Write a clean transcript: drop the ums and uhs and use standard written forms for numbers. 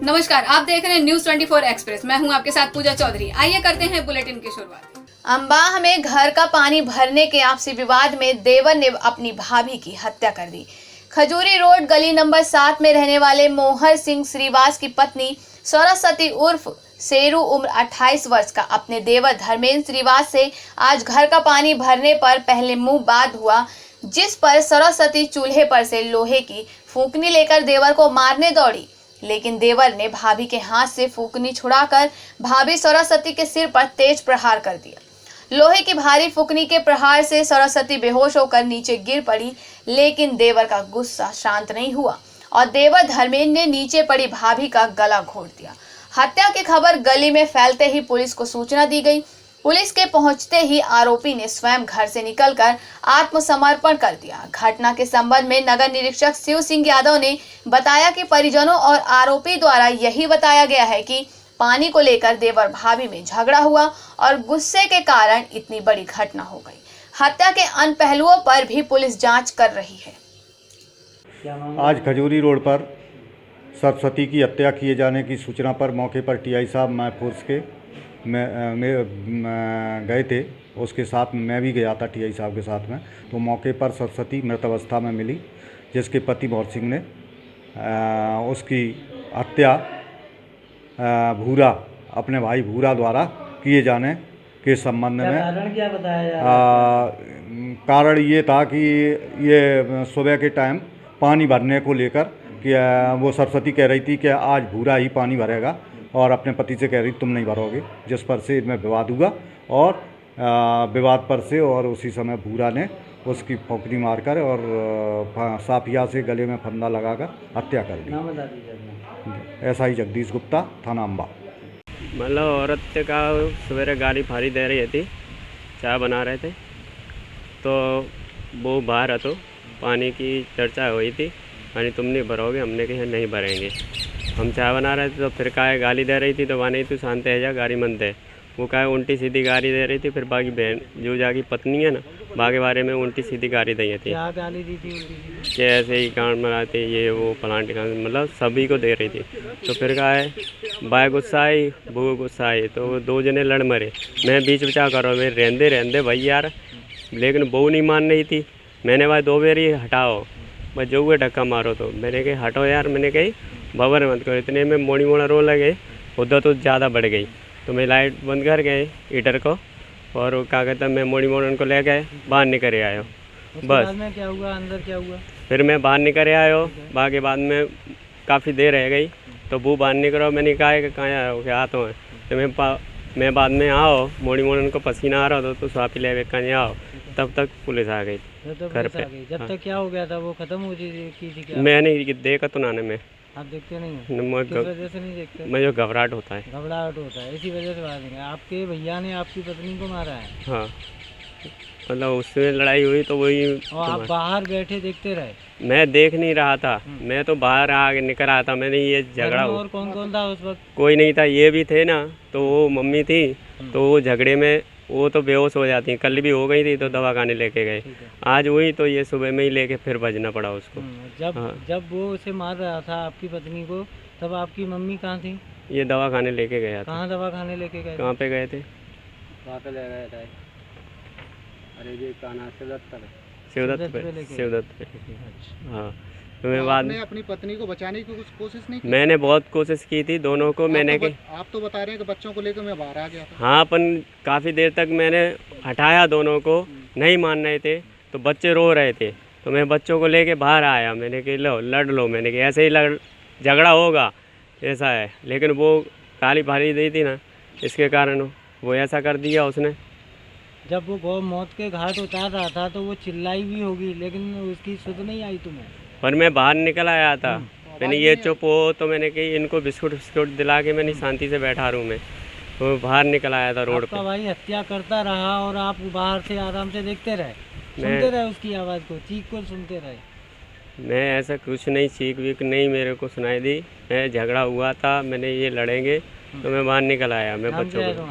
नमस्कार, आप देख रहे हैं न्यूज 24 एक्सप्रेस। मैं हूं आपके साथ पूजा चौधरी। आइए करते हैं बुलेटिन की शुरुआत। अंबाह में घर का पानी भरने के आपसी विवाद में देवर ने अपनी भाभी की हत्या कर दी। खजूरी रोड गली नंबर 7 में रहने वाले मोहर सिंह श्रीवास की पत्नी सरस्वती उर्फ शेरू उम्र 28 वर्ष का अपने देवर धर्मेंद्र श्रीवास से आज घर का पानी भरने पर पहले मुंह बात हुआ, जिस पर सरस्वती चूल्हे पर से लोहे की फूंकनी लेकर देवर को मारने दौड़ी, लेकिन देवर ने भाभी के हाथ से फूंकनी छुड़ाकर भाभी सरस्वती के सिर पर तेज प्रहार कर दिया। लोहे की भारी फूंकनी के प्रहार से सरस्वती बेहोश होकर नीचे गिर पड़ी, लेकिन देवर का गुस्सा शांत नहीं हुआ और देवर धर्मेंद्र ने नीचे पड़ी भाभी का गला घोट दिया। हत्या की खबर गली में फैलते ही पुलिस को सूचना दी गई। पुलिस के पहुंचते ही आरोपी ने स्वयं घर से निकलकर आत्मसमर्पण कर दिया। घटना के संबंध में नगर निरीक्षक शिव सिंह यादव ने बताया कि परिजनों और आरोपी द्वारा यही बताया गया है कि पानी को लेकर देवर भाभी में झगड़ा हुआ और गुस्से के कारण इतनी बड़ी घटना हो गई। हत्या के अन्य पहलुओं पर भी पुलिस जांच कर रही है। आज खजूरी रोड पर सरस्वती की हत्या किए जाने की सूचना पर मौके पर टीआई साहब मैं फोर्स के गए थे। उसके साथ मैं भी गया था टीआई साहब के साथ में। तो मौके पर सरस्वती मृत अवस्था में मिली, जिसके पति मोहर सिंह ने उसकी हत्या भूरा अपने भाई भूरा द्वारा किए जाने के संबंध में कारण क्या बताया? कारण ये था कि ये सुबह के टाइम पानी भरने को लेकर कि वो सरस्वती कह रही थी कि आज भूरा ही पानी भरेगा और अपने पति से कह रही तुम नहीं भरोगे, जिस पर से इनमें विवाद हुआ और विवाद पर से और उसी समय भूरा ने उसकी फौकनी मारकर और साफिया से गले में फंदा लगाकर हत्या कर दी। नाम बता दीजिए। एसआई जगदीश गुप्ता, थाना अम्बा। मतलब औरत का सवेरे गाड़ी फाड़ी दे रही थी, चाय बना रहे थे तो वो बाहर तो पानी की चर्चा हुई थी, पानी तुम नहीं भरोगे, हमने कहा नहीं भरेंगे। हम चाय बना रहे थे तो फिर काहे गाली दे रही थी, तो वहाँ नहीं तू शांत है जा, गाड़ी मन दे। वो काहे उल्टी सीधी गाली दे रही थी। फिर बाकी बहन जो जाकी पत्नी है ना, बाकी बारे में उल्टी सीधी गाली दी थी। क्या गाली दी थी उल्टी सीधी? कि ऐसे ही कांड मराते ये वो प्लांट का, मतलब सभी को दे रही थी। तो फिर कहा है बाय गुस्सा आई, वो गुस्सा आई, तो वो दो जने लड़ मरे। मैं बीच बचा करो, मैं रहंदे भाई यार, लेकिन बहू नहीं मान रही थी। मैंने भाई दो बेरी हटाओ, बस जो हुए धक्का मारो, तो मैंने कही हटो यार, मैंने कही बबर मत करो। इतने में मोड़ी मोड़ा रो लगे, उधर तो ज़्यादा बढ़ गई। तो मैं लाइट बंद कर गए हीटर को और क्या कहता मैं मोड़ी मोड़न को ले गए, बाहर निकल आयो। बस बाद में क्या हुआ, अंदर क्या हुआ? फिर मैं बाहर निकल आयो। बाकी बाद में काफ़ी देर रह गई तो वो बाहर निकलो, मैंने कहा कि कहाँ आया क्या तो है। तो मैं बाद में आओ, मोड़ी मोड़न को पसीना आ रहा था तो स्वापी ले कहीं आओ, तब तक पुलिस आ गई घर पे। जब तक क्या हो गया था, वो खत्म हो की थी क्या? मैं नहीं देखा तो नाने में। आप देखते नहीं हो? किस वजह से नहीं देखते? मुझे घबराहट होता है। घबराहट होता है, इसी वजह से मार देंगे। आपके भैया ने आपकी पत्नी को मारा है? हाँ, मतलब उससे लड़ाई हुई तो वही। और आप बाहर बैठे देखते रहे? मैं देख नहीं रहा था, मैं तो बाहर आगे निकल रहा था। मैंने ये झगड़ा और कौन कौन था उस वक्त? कोई नहीं था, ये भी थे ना, तो वो मम्मी थी। तो वो झगड़े में वो तो बेहोश हो जाती, कल भी हो गई थी तो दवा खाने लेके गए। आज हुई तो ये सुबह में ही लेके फिर बजना पड़ा उसको। जब वो उसे मार रहा था आपकी पत्नी को, तब आपकी मम्मी कहाँ थी? ये दवा खाने लेके गया था। कहाँ दवा खाने लेके गए? कहाँ पे गए थे? वहाँ पे ले गए थे। अरे ये कहाँ? शिवदत्त पे। हाँ, तो मैं बाद में अपनी पत्नी को बचाने की कुछ कोशिश नहीं की? मैंने बहुत कोशिश की थी दोनों को। मैंने आप तो बता रहे हैं कि बच्चों को लेकर मैं बाहर आ गया था। हाँ, अपन काफ़ी देर तक मैंने हटाया, दोनों को नहीं मान रहे थे तो बच्चे रो रहे थे, तो मैं बच्चों को लेके बाहर आया। मैंने कहा लो लड़ लो, मैंने कहा ऐसे ही झगड़ा होगा ऐसा है। लेकिन वो गाली भारी दी थी ना, इसके कारण वो ऐसा कर दिया उसने। जब वो मौत के घाट उतार रहा था तो वो चिल्लाई भी होगी, लेकिन उसकी सुध नहीं आई तुम्हें? पर मैं बाहर निकल आया था। मैंने ये चुप हो तो मैंने कही इनको बिस्कुट दिला के मैंने शांति से बैठा रूम में, तो बाहर निकल आया था रोड पे। भाई हत्या करता रहा और आप बाहर से आराम से देखते रहे, सुनते रहे उसकी आवाज़ को, चीख को सुनते रहे? मैं ऐसा कुछ नहीं, चीख वीख नहीं मेरे को सुनाई दी। मैं झगड़ा हुआ था, मैंने ये लड़ेंगे तो मैं बाहर निकल आया। मैं बच्चों को